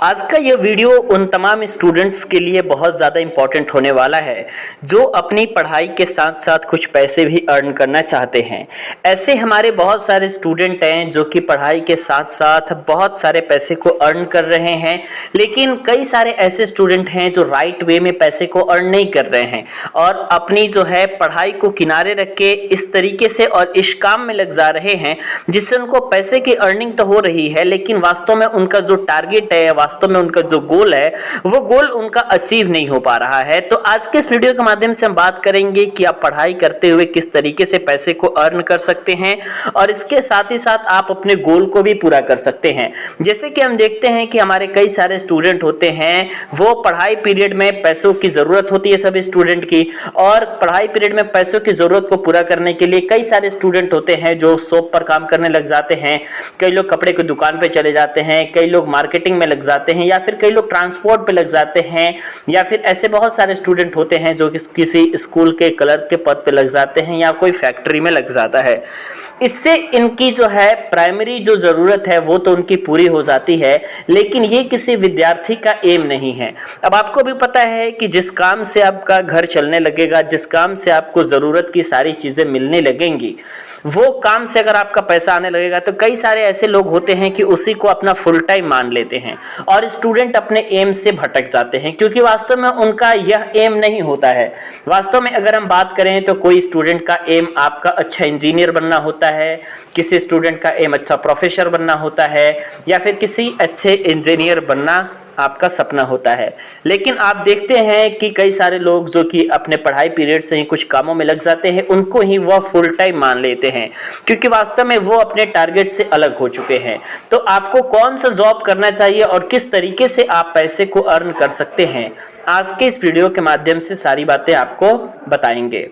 आज का ये वीडियो उन तमाम स्टूडेंट्स के लिए बहुत ज़्यादा इम्पोर्टेंट होने वाला है जो अपनी पढ़ाई के साथ साथ कुछ पैसे भी अर्न करना चाहते हैं। ऐसे हमारे बहुत सारे स्टूडेंट हैं जो कि पढ़ाई के साथ साथ बहुत सारे पैसे को अर्न कर रहे हैं, लेकिन कई सारे ऐसे स्टूडेंट हैं जो राइट वे में पैसे को अर्न नहीं कर रहे हैं और अपनी जो है पढ़ाई को किनारे रख के इस तरीके से और इस काम में लग जा रहे हैं जिससे उनको पैसे की अर्निंग तो हो रही है, लेकिन वास्तव में उनका जो टारगेट है, वास्तव में उनका जो गोल है, वो गोल उनका अचीव नहीं हो पा रहा है। तो आज के इस वीडियो के माध्यम से हम बात करेंगे कि आप पढ़ाई करते हुए किस तरीके से पैसे को अर्न कर सकते हैं और इसके साथ ही साथ आप अपने गोल को भी पूरा कर सकते हैं। जैसे कि हम देखते हैं कि हमारे कई सारे स्टूडेंट होते हैं, वो पढ़ाई पीरियड में पैसों की जरूरत होती है सभी स्टूडेंट की, और पढ़ाई पीरियड में पैसों की जरूरत को पूरा करने के लिए कई सारे स्टूडेंट होते हैं जो शॉप पर काम करने लग जाते हैं, कई लोग कपड़े की दुकान पे चले जाते हैं, कई लोग मार्केटिंग में लग जाते हैं, या फिर कई लोग ट्रांसपोर्ट पे लग जाते हैं, या फिर ऐसे बहुत सारे स्टूडेंट होते हैं जो किसी स्कूल के क्लर्क के पद पे लग जाते हैं या कोई फैक्ट्री में लग जाता है। इससे इनकी जो है प्राइमरी जो जरूरत है वो तो उनकी पूरी हो जाती है, लेकिन ये किसी विद्यार्थी का एम नहीं है। अब आपको भी पता है कि जिस काम से आपका घर चलने लगेगा, जिस काम से आपको जरूरत की सारी चीजें मिलने लगेंगी, वो काम से अगर आपका पैसा आने लगेगा तो कई सारे ऐसे लोग होते हैं कि उसी को अपना फुल टाइम मान लेते हैं और स्टूडेंट अपने एम से भटक जाते हैं, क्योंकि वास्तव में उनका यह एम नहीं होता है। वास्तव में अगर हम बात करें तो कोई स्टूडेंट का एम आपका अच्छा इंजीनियर बनना होता है, किसी स्टूडेंट का एम अच्छा प्रोफेसर बनना होता है, या फिर किसी अच्छे इंजीनियर बनना आपका सपना होता है। लेकिन आप देखते हैं कि कई सारे लोग जो कि अपने पढ़ाई पीरियड से ही कुछ कामों में लग जाते हैं, उनको ही वह फुल टाइम मान लेते हैं, क्योंकि वास्तव में वो अपने टारगेट से अलग हो चुके हैं। तो आपको कौन सा जॉब करना चाहिए और किस तरीके से आप पैसे को अर्न कर सकते हैं, आज के इस वीडियो के माध्यम से सारी बातें आपको बताएंगे।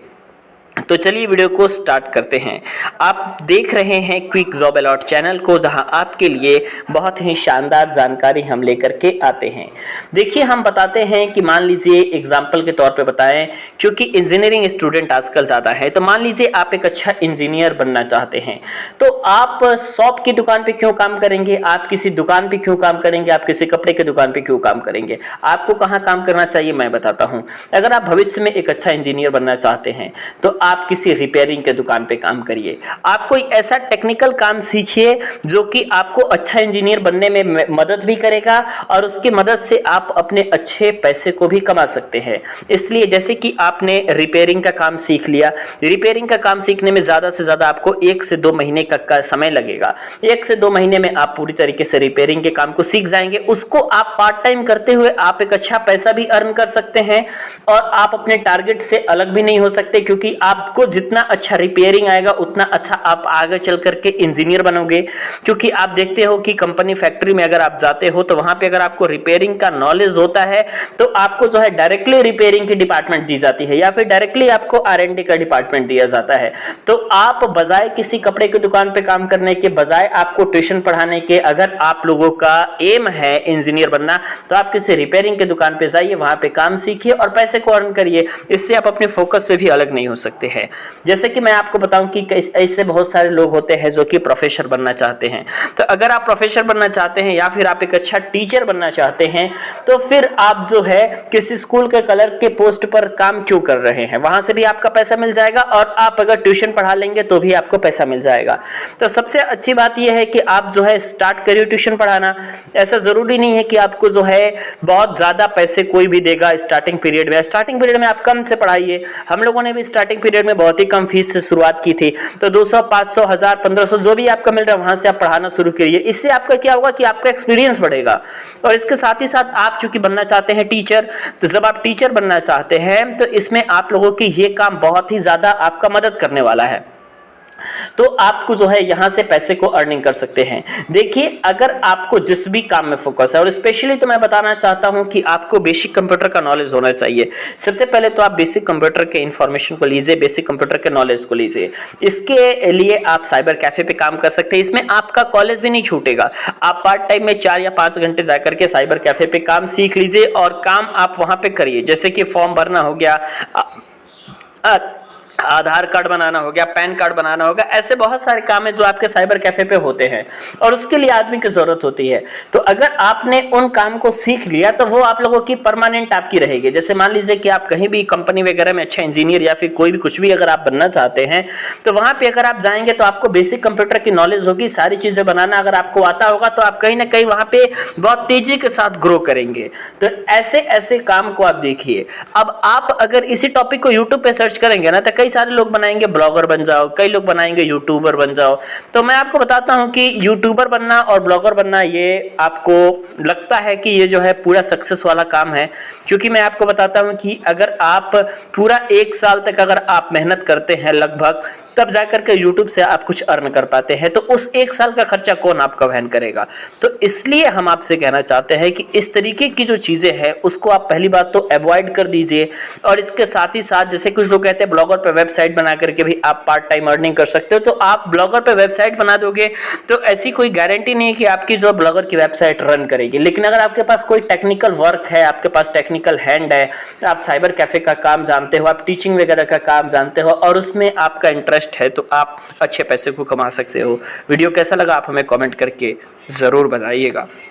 तो चलिए वीडियो को स्टार्ट करते हैं। आप देख रहे हैं क्विक जॉब अलॉट चैनल को, जहां आपके लिए बहुत ही शानदार जानकारी हम लेकर के आते हैं। देखिए, हम बताते हैं कि मान लीजिए एग्जांपल के तौर पे बताएं, क्योंकि इंजीनियरिंग स्टूडेंट आजकल ज़्यादा है, तो मान लीजिए आप एक अच्छा इंजीनियर बनना चाहते हैं, तो आप शॉप की दुकान पे क्यों काम करेंगे, आप किसी दुकान पे क्यों काम करेंगे, आप किसी कपड़े की दुकान पे क्यों काम करेंगे? आपको कहाँ काम करना चाहिए मैं बताता हूँ। अगर आप भविष्य में एक अच्छा इंजीनियर बनना चाहते हैं तो आप किसी रिपेयरिंग के दुकान पे काम करिए। आप कोई ऐसा टेक्निकल काम सीखिए जो कि आपको अच्छा इंजीनियर बनने में मदद भी करेगा और उसकी मदद से आप अपने अच्छे पैसे को भी कमा सकते हैं। इसलिए जैसे कि आपने रिपेयरिंग का काम सीख लिया, रिपेयरिंग का काम सीखने में ज़्यादा से ज़्यादा आपको 1 से 2 महीने का समय लगेगा। 1 से 2 महीने में आप पूरी तरीके से रिपेयरिंग के काम को सीख जाएंगे। उसको आप पार्ट टाइम करते हुए आप एक अच्छा पैसा भी अर्न कर सकते हैं और आप अपने टारगेट से अलग भी नहीं हो सकते, क्योंकि आपको जितना अच्छा रिपेयरिंग आएगा उतना अच्छा आप आगे चल करके इंजीनियर बनोगे। क्योंकि आप देखते हो कि कंपनी फैक्ट्री में अगर आप जाते हो तो वहां पे अगर आपको रिपेयरिंग का नॉलेज होता है तो आपको जो है डायरेक्टली रिपेयरिंग की डिपार्टमेंट दी जाती है या फिर डायरेक्टली आपको R&D का डिपार्टमेंट दिया जाता है। तो आप बजाय किसी कपड़े की दुकान पे काम करने के, बजाय आपको ट्यूशन पढ़ाने के, अगर आप लोगों का एम है इंजीनियर बनना, तो आप किसी रिपेयरिंग की दुकान पे जाइए, वहां पे काम सीखिए और पैसे को अर्न करिए। इससे आप अपने फोकस से भी अलग नहीं हो सकते हैं। जैसे कि मैं आपको बताऊं कि ऐसे बहुत सारे लोग होते हैं जो कि प्रोफेसर बनना चाहते हैं। तो अगर आप प्रोफेसर बनना चाहते हैं या फिर आप एक अच्छा टीचर बनना चाहते हैं, तो फिर आप जो है किसी स्कूल के क्लर्क के पोस्ट पर काम क्यों कर रहे हैं? वहां से भी आपका पैसा मिल जाएगा और आप अगर ट्यूशन पढ़ा लेंगे तो भी आपको पैसा मिल जाएगा। तो सबसे अच्छी बात यह है कि आप जो है स्टार्ट करिए ट्यूशन पढ़ाना। ऐसा जरूरी नहीं है कि आपको जो है बहुत ज्यादा पैसे कोई भी देगा स्टार्टिंग पीरियड में। स्टार्टिंग पीरियड में आप कम से पढ़ाइए। हम लोगों ने भी स्टार्टिंग पीरियड में बहुत ही कम फीस से शुरुआत की थी, तो 200, 500, 1000, 1500 जो भी आपका मिल रहा है वहां से आप पढ़ाना शुरू करिए। इससे आपका क्या होगा कि आपका एक्सपीरियंस बढ़ेगा और इसके साथ ही साथ आप चूंकि बनना चाहते हैं टीचर, तो जब आप टीचर बनना चाहते हैं तो इसमें आप लोगों की ये काम बहुत ही ज्यादा आपका मदद करने वाला है। तो आपको जो है यहां से पैसे को अर्निंग कर सकते हैं। देखिए, अगर आपको जिस भी काम में फोकस है, और स्पेशली तो मैं बताना चाहता हूं कि आपको बेसिक कंप्यूटर का नॉलेज होना चाहिए। सबसे पहले तो आप बेसिक कंप्यूटर के इंफॉर्मेशन को लीजिए, बेसिक कंप्यूटर के नॉलेज को लीजिए। इसके लिए आप साइबर कैफे पे काम कर सकते हैं। इसमें आपका कॉलेज भी नहीं छूटेगा। आप पार्ट टाइम में 4 या 5 घंटे जाकर के साइबर कैफे पे काम सीख लीजिए और काम आप वहां पे करिए। जैसे कि फॉर्म भरना हो गया, आधार कार्ड बनाना हो गया, पैन कार्ड बनाना होगा, ऐसे बहुत सारे काम है जो आपके साइबर कैफे पे होते हैं और उसके लिए आदमी की जरूरत होती है। तो अगर आपने उन काम को सीख लिया तो वो आप लोगों की परमानेंट आपकी रहेगी। जैसे मान लीजिए कि आप कहीं भी कंपनी वगैरह में अच्छा इंजीनियर या फिर कोई भी कुछ भी अगर आप बनना चाहते हैं तो वहां पे अगर आप जाएंगे तो आपको बेसिक कंप्यूटर की नॉलेज होगी, सारी चीजें बनाना अगर आपको आता होगा तो आप कहीं ना कहीं वहां पे बहुत तेजी के साथ ग्रो करेंगे। तो ऐसे ऐसे काम को आप देखिए। अब आप अगर इसी टॉपिक को यूट्यूब पे सर्च करेंगे ना तो कई सारे लोग बनाएंगे ब्लॉगर बन जाओ, कई लोग बनाएंगे यूट्यूबर बन जाओ। तो मैं आपको बताता हूं कि यूट्यूबर बनना और ब्लॉगर बनना ये आपको लगता है कि ये जो है पूरा सक्सेस वाला काम है, क्योंकि मैं आपको बताता हूं कि अगर आप पूरा 1 साल तक अगर आप मेहनत करते हैं लगभग, तब जाकर के YouTube से आप कुछ अर्न कर पाते हैं। तो उस 1 साल का खर्चा कौन आपका वहन करेगा? तो इसलिए हम आपसे कहना चाहते हैं कि इस तरीके की जो चीजें हैं उसको आप पहली बात तो अवॉइड कर दीजिए। और इसके साथ ही साथ जैसे कुछ लोग कहते हैं ब्लॉगर पे वेबसाइट बना करके भी आप पार्ट टाइम अर्निंग कर सकते हो, तो आप ब्लॉगर पे वेबसाइट बना दोगे तो ऐसी कोई गारंटी नहीं है कि आपकी जो ब्लॉगर की वेबसाइट रन करेगी। लेकिन अगर आपके पास कोई टेक्निकल वर्क है, आपके पास टेक्निकल हैंड है, आप साइबर कैफे का काम जानते हो, आप टीचिंग वगैरह का काम जानते हो और उसमें आपका इंटरेस्ट है, तो आप अच्छे पैसे को कमा सकते हो। वीडियो कैसा लगा आप हमें कमेंट करके ज़रूर बताइएगा।